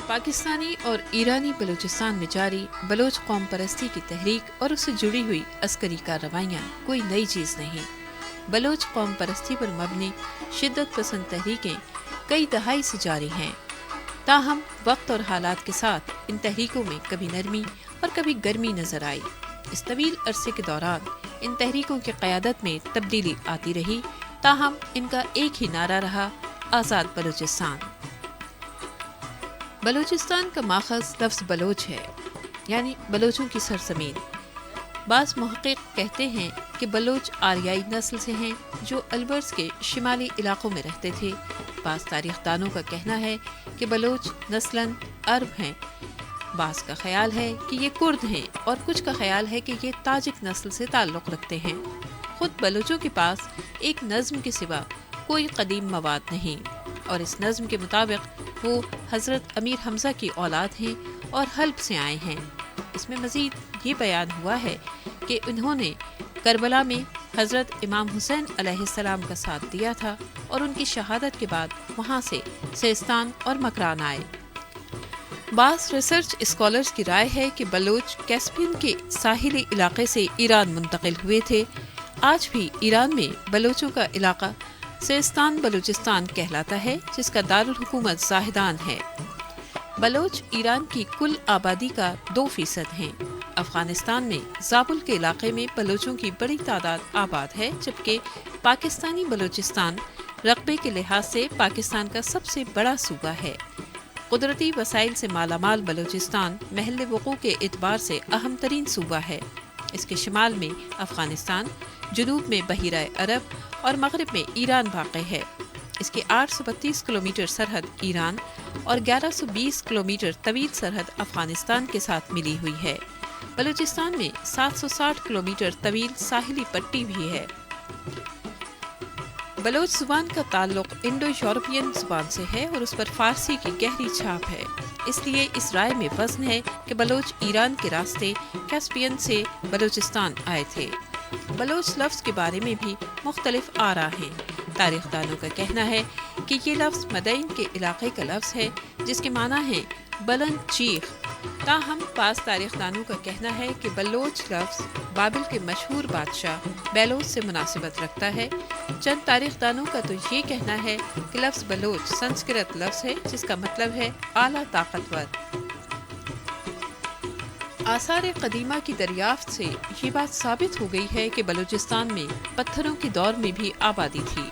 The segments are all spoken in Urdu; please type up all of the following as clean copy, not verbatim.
پاکستانی اور ایرانی بلوچستان میں جاری بلوچ قوم پرستی کی تحریک اور اس سے جڑی ہوئی عسکری کارروائیاں کوئی نئی چیز نہیں۔ بلوچ قوم پرستی پر مبنی شدت پسند تحریکیں کئی دہائی سے جاری ہیں، تاہم وقت اور حالات کے ساتھ ان تحریکوں میں کبھی نرمی اور کبھی گرمی نظر آئی۔ اس طویل عرصے کے دوران ان تحریکوں کی قیادت میں تبدیلی آتی رہی، تاہم ان کا ایک ہی نعرہ رہا: آزاد بلوچستان۔ بلوچستان کا ماخذ لفظ بلوچ ہے، یعنی بلوچوں کی سرزمین۔ بعض محقق کہتے ہیں کہ بلوچ آریائی نسل سے ہیں جو البرز کے شمالی علاقوں میں رہتے تھے۔ بعض تاریخ دانوں کا کہنا ہے کہ بلوچ نسلاً عرب ہیں، بعض کا خیال ہے کہ یہ کرد ہیں اور کچھ کا خیال ہے کہ یہ تاجک نسل سے تعلق رکھتے ہیں۔ خود بلوچوں کے پاس ایک نظم کے سوا کوئی قدیم مواد نہیں، اور اس نظم کے مطابق وہ حضرت امیر حمزہ کی اولاد ہیں اور حلب سے آئے ہیں۔ اس میں مزید یہ بیان ہوا ہے کہ انہوں نے کربلا میں حضرت امام حسین علیہ السلام کا ساتھ دیا تھا اور ان کی شہادت کے بعد وہاں سے سیستان اور مکران آئے۔ بعض ریسرچ اسکالرز کی رائے ہے کہ بلوچ کیسپین کے ساحلی علاقے سے ایران منتقل ہوئے تھے۔ آج بھی ایران میں بلوچوں کا علاقہ سیستان بلوچستان کہلاتا ہے، جس کا دارالحکومت زاہدان ہے۔ بلوچ ایران کی کل آبادی کا 2% ہیں۔ افغانستان میں زابل کے علاقے میں بلوچوں کی بڑی تعداد آباد ہے، جبکہ پاکستانی بلوچستان رقبے کے لحاظ سے پاکستان کا سب سے بڑا صوبہ ہے۔ قدرتی وسائل سے مالا مال بلوچستان محل وقوع کے اعتبار سے اہم ترین صوبہ ہے۔ اس کے شمال میں افغانستان، جنوب میں بحیرہ عرب اور مغرب میں ایران واقع ہے۔ اس کی 832 کلومیٹر سرحد ایران اور 1120 کلومیٹر طویل سرحد افغانستان کے ساتھ ملی ہوئی ہے۔ بلوچستان میں 760 کلومیٹر طویل ساحلی پٹی بھی ہے۔ بلوچ زبان کا تعلق انڈو یورپین زبان سے ہے اور اس پر فارسی کی گہری چھاپ ہے۔ اس لیے اس رائے میں وزن ہے کہ بلوچ ایران کے راستے کیسپین سے بلوچستان آئے تھے۔ بلوچ لفظ کے بارے میں بھی مختلف آراء ہیں۔ تاریخ دانوں کا کہنا ہے کہ یہ لفظ مدین کے علاقے کا لفظ ہے، جس کے معنی ہے بلند چیخ۔ تاہم بعض تاریخ دانوں کا کہنا ہے کہ بلوچ لفظ بابل کے مشہور بادشاہ بیلوس سے مناسبت رکھتا ہے۔ چند تاریخ دانوں کا تو یہ کہنا ہے کہ لفظ بلوچ سنسکرت لفظ ہے، جس کا مطلب ہے اعلیٰ طاقتور۔ آثار قدیمہ کی دریافت سے یہ بات ثابت ہو گئی ہے کہ بلوچستان میں پتھروں کے دور میں بھی آبادی تھی۔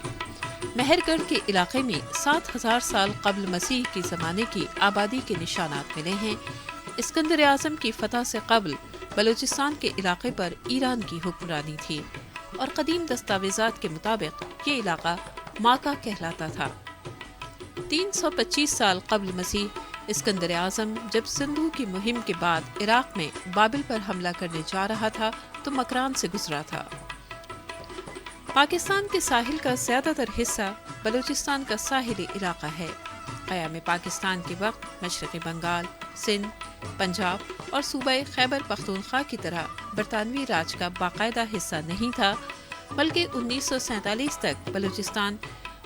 مہر گڑھ کے علاقے میں 7000 سال قبل مسیح کے زمانے کی آبادی کے نشانات ملے ہیں۔ اسکندر اعظم کی فتح سے قبل بلوچستان کے علاقے پر ایران کی حکمرانی تھی، اور قدیم دستاویزات کے مطابق یہ علاقہ ماکہ کہلاتا تھا۔ 325 سال قبل مسیح اسکندر اعظم جب سندھو کی مہم کے بعد عراق میں بابل پر حملہ کرنے جا رہا تھا تو مکران سے گزرا تھا۔ پاکستان کے ساحل کا زیادہ تر حصہ بلوچستان کا ساحلی علاقہ ہے۔ قیام پاکستان کے وقت مشرقی بنگال، سندھ، پنجاب اور صوبہ خیبر پختونخوا کی طرح برطانوی راج کا باقاعدہ حصہ نہیں تھا، بلکہ 1947 تک بلوچستان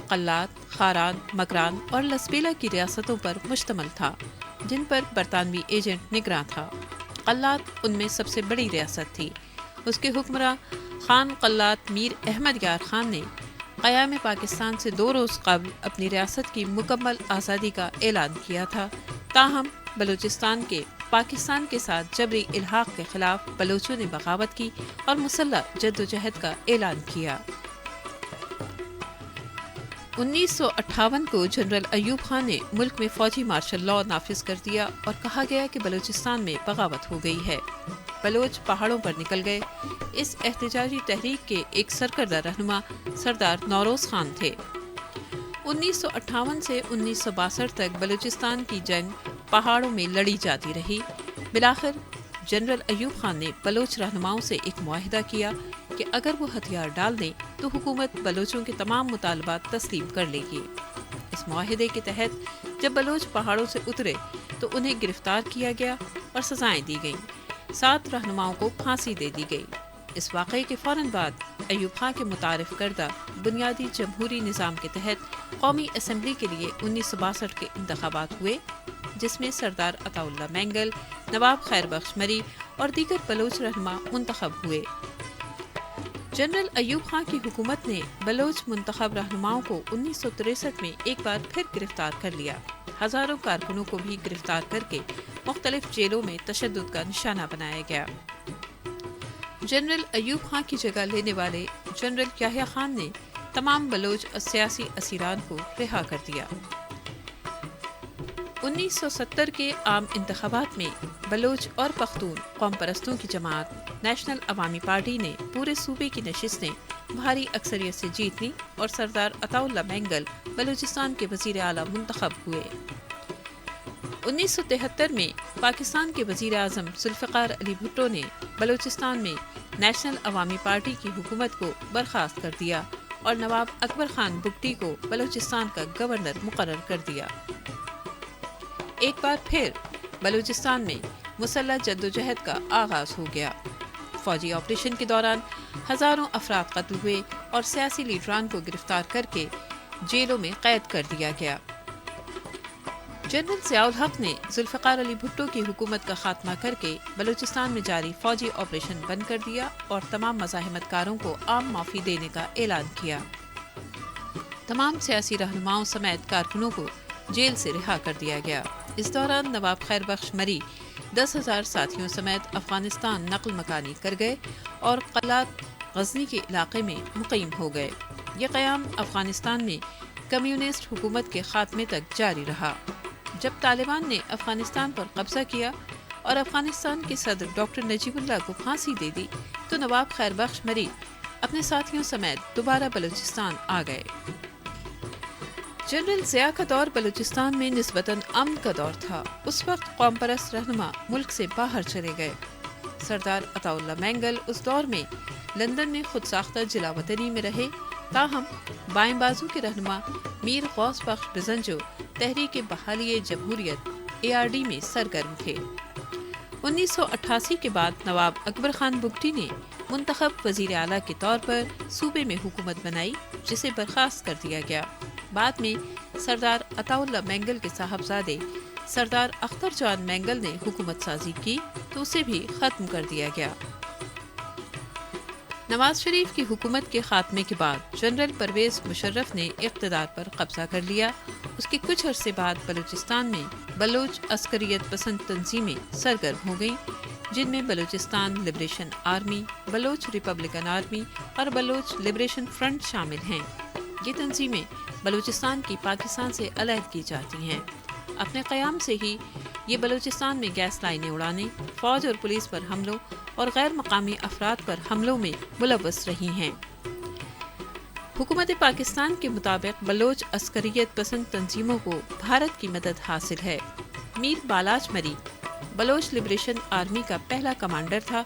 قلات، خاران، مکران اور لسبیلا کی ریاستوں پر مشتمل تھا، جن پر برطانوی ایجنٹ نگراں تھا۔ قلات ان میں سب سے بڑی ریاست تھی۔ اس کے حکمراں خان قلات میر احمد یار خان نے قیام پاکستان سے 2 روز قبل اپنی ریاست کی مکمل آزادی کا اعلان کیا تھا۔ تاہم بلوچستان کے پاکستان کے ساتھ جبری الحاق کے خلاف بلوچوں نے بغاوت کی اور مسلح جدوجہد کا اعلان کیا۔ 1958 کو جنرل ایوب خان نے ملک میں فوجی مارشل لاء نافذ کر دیا اور کہا گیا کہ بلوچستان میں بغاوت ہو گئی ہے۔ بلوچ پہاڑوں پر نکل گئے۔ اس احتجاجی تحریک کے ایک سرکردہ رہنما سردار نوروز خان تھے۔ 1958 سے 1962 تک بلوچستان کی جنگ پہاڑوں میں لڑی جاتی رہی۔ بالآخر جنرل ایوب خان نے بلوچ رہنماؤں سے ایک معاہدہ کیا کہ اگر وہ ہتھیار ڈال دیں تو حکومت بلوچوں کے تمام مطالبات تسلیم کر لے گی۔ اس معاہدے کے تحت جب بلوچ پہاڑوں سے اترے تو انہیں گرفتار کیا گیا اور سزائیں دی گئیں۔ 7 رہنماؤں کو پھانسی دے دی گئی۔ اس واقعے کے فوراً بعد ایوب خان کے متعارف کردہ بنیادی جمہوری نظام کے تحت قومی اسمبلی کے لیے 1962 کے انتخابات ہوئے۔ جس میں سردار عطا اللہ مینگل، نواب خیر بخش مری اور دیگر بلوچ رہنما منتخب ہوئے۔ جنرل ایوب خان کی حکومت نے بلوچ منتخب رہنماؤں کو 1963 میں ایک بار پھر گرفتار کر لیا۔ ہزاروں کارکنوں کو بھی گرفتار کر کے مختلف جیلوں میں تشدد کا نشانہ بنایا گیا۔ جنرل ایوب خان کی جگہ لینے والے جنرل یحییٰ خان نے تمام بلوچ سیاسی اسیران کو رہا کر دیا۔ 1970 کے عام انتخابات میں بلوچ اور پختون قوم پرستوں کی جماعت نیشنل عوامی پارٹی نے پورے صوبے کی نشستیں بھاری اکثریت سے جیت لی اور سردار عطا اللہ مینگل بلوچستان کے وزیر اعلیٰ منتخب ہوئے۔ 1973 میں پاکستان کے وزیر اعظم ذوالفقار علی بھٹو نے بلوچستان میں نیشنل عوامی پارٹی کی حکومت کو برخاست کر دیا اور نواب اکبر خان بگٹی کو بلوچستان کا گورنر مقرر کر دیا۔ ایک بار پھر بلوچستان میں مسلح جدوجہد کا آغاز ہو گیا۔ فوجی آپریشن کے دوران ہزاروں افراد قتل ہوئے اور سیاسی لیڈران کو گرفتار کر کے جیلوں میں قید کر دیا گیا۔ جنرل ضیاء الحق نے ذوالفقار علی بھٹو کی حکومت کا خاتمہ کر کے بلوچستان میں جاری فوجی آپریشن بند کر دیا اور تمام مزاحمت کاروں کو عام معافی دینے کا اعلان کیا۔ تمام سیاسی رہنماؤں سمیت کارکنوں کو جیل سے رہا کر دیا گیا۔ اس دوران نواب خیر بخش مری 10,000 ساتھیوں سمیت افغانستان نقل مکانی کر گئے اور قلات غزنی کے علاقے میں مقیم ہو گئے۔ یہ قیام افغانستان میں کمیونسٹ حکومت کے خاتمے تک جاری رہا۔ جب طالبان نے افغانستان پر قبضہ کیا اور افغانستان کے صدر ڈاکٹر نجیب اللہ کو پھانسی دے دی تو نواب خیر بخش مری اپنے ساتھیوں سمیت دوبارہ بلوچستان آ گئے۔ جنرل ضیاء کا دور بلوچستان میں نسبتاً امن کا دور تھا۔ اس وقت قوم پرست رہنما ملک سے باہر چلے گئے۔ سردار عطا اللہ مینگل اس دور میں لندن میں خود ساختہ جلا وطنی میں رہے، تاہم بائیں بازو کے رہنما میر غوث بخش بزنجو تحریک بحالی جمہوریت ARD میں سرگرم تھے۔ 1988 کے بعد نواب اکبر خان بگٹی نے منتخب وزیر اعلیٰ کے طور پر صوبے میں حکومت بنائی، جسے برخاست کر دیا گیا۔ بعد میں سردار عطا اللہ مینگل کے صاحبزادے سردار اختر جان مینگل نے حکومت سازی کی تو اسے بھی ختم کر دیا گیا۔ نواز شریف کی حکومت کے خاتمے کے بعد جنرل پرویز مشرف نے اقتدار پر قبضہ کر لیا۔ اس کے کچھ عرصے بعد بلوچستان میں بلوچ عسکریت پسند تنظیمیں سرگرم ہو گئیں، جن میں Balochistan liberation army, Baloch Republican army اور بلوچ لبریشن فرنٹ شامل ہیں۔ یہ تنظیمیں بلوچستان کی پاکستان سے علیحدگی چاہتی ہیں۔ اپنے قیام سے ہی یہ بلوچستان میں گیس لائنیں اڑانے، فوج اور پولیس پر حملوں اور غیر مقامی افراد پر حملوں میں ملوث رہی ہیں۔ حکومت پاکستان کے مطابق بلوچ عسکریت پسند تنظیموں کو بھارت کی مدد حاصل ہے۔ میر بالاچ مری بلوچ لبریشن آرمی کا پہلا کمانڈر تھا،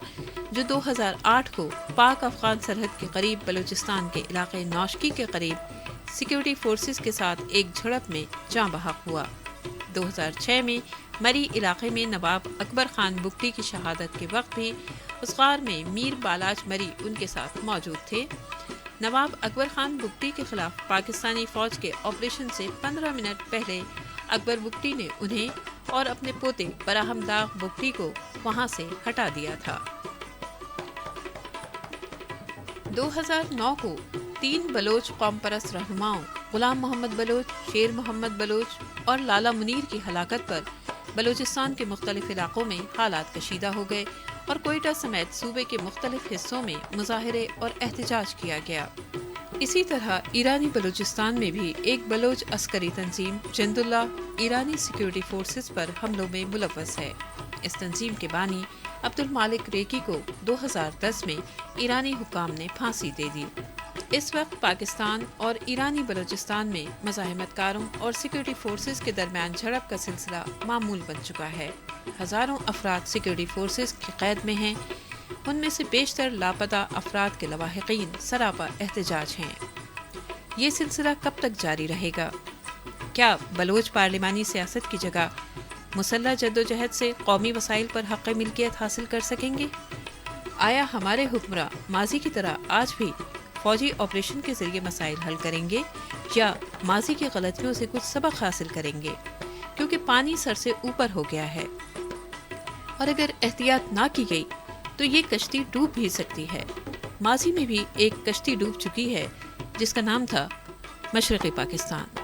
جو 2008 کو پاک افغان سرحد کے قریب بلوچستان کے علاقے نوشکی کے قریب سیکیورٹی فورسز کے ساتھ ایک جھڑپ میں جاں بحق ہوا۔ 2006 میں مری علاقے میں نواب اکبر خان بگٹی کی شہادت کے وقت بھی اس غار میں میر بالاچ مری ان کے ساتھ موجود تھے۔ نواب اکبر خان بگٹی کے خلاف پاکستانی فوج کے آپریشن سے 15 منٹ پہلے اکبر بگٹی نے انہیں اور اپنے پوتے براہم داغ بگٹی کو وہاں سے ہٹا دیا تھا۔ 2009 کو 3 بلوچ قوم پرست رہنماؤں غلام محمد بلوچ، شیر محمد بلوچ اور لالا منیر کی ہلاکت پر بلوچستان کے مختلف علاقوں میں حالات کشیدہ ہو گئے اور کوئٹہ سمیت صوبے کے مختلف حصوں میں مظاہرے اور احتجاج کیا گیا۔ اسی طرح ایرانی بلوچستان میں بھی ایک بلوچ عسکری تنظیم جند اللہ ایرانی سیکیورٹی فورسز پر حملوں میں ملوث ہے۔ اس تنظیم کے بانی عبد المالک ریکی کو 2010 میں ایرانی حکام نے پھانسی دے دی۔ اس وقت پاکستان اور ایرانی بلوچستان میں مزاحمت کاروں اور سیکیورٹی فورسز کے درمیان جھڑپ کا سلسلہ معمول بن چکا ہے۔ ہزاروں افراد سیکیورٹی فورسز کی قید میں ہیں، ان میں سے بیشتر لاپتہ افراد کے لواحقین سراپا احتجاج ہیں۔ یہ سلسلہ کب تک جاری رہے گا؟ کیا بلوچ پارلیمانی سیاست کی جگہ مسلح جدوجہد سے قومی وسائل پر حق ملکیت حاصل کر سکیں گے؟ آیا ہمارے حکمراں ماضی کی طرح آج بھی فوجی آپریشن کے ذریعے مسائل حل کریں گے یا ماضی کی غلطیوں سے کچھ سبق حاصل کریں گے؟ کیونکہ پانی سر سے اوپر ہو گیا ہے، اور اگر احتیاط نہ کی گئی تو یہ کشتی ڈوب بھی سکتی ہے۔ ماضی میں بھی ایک کشتی ڈوب چکی ہے جس کا نام تھا مشرقی پاکستان۔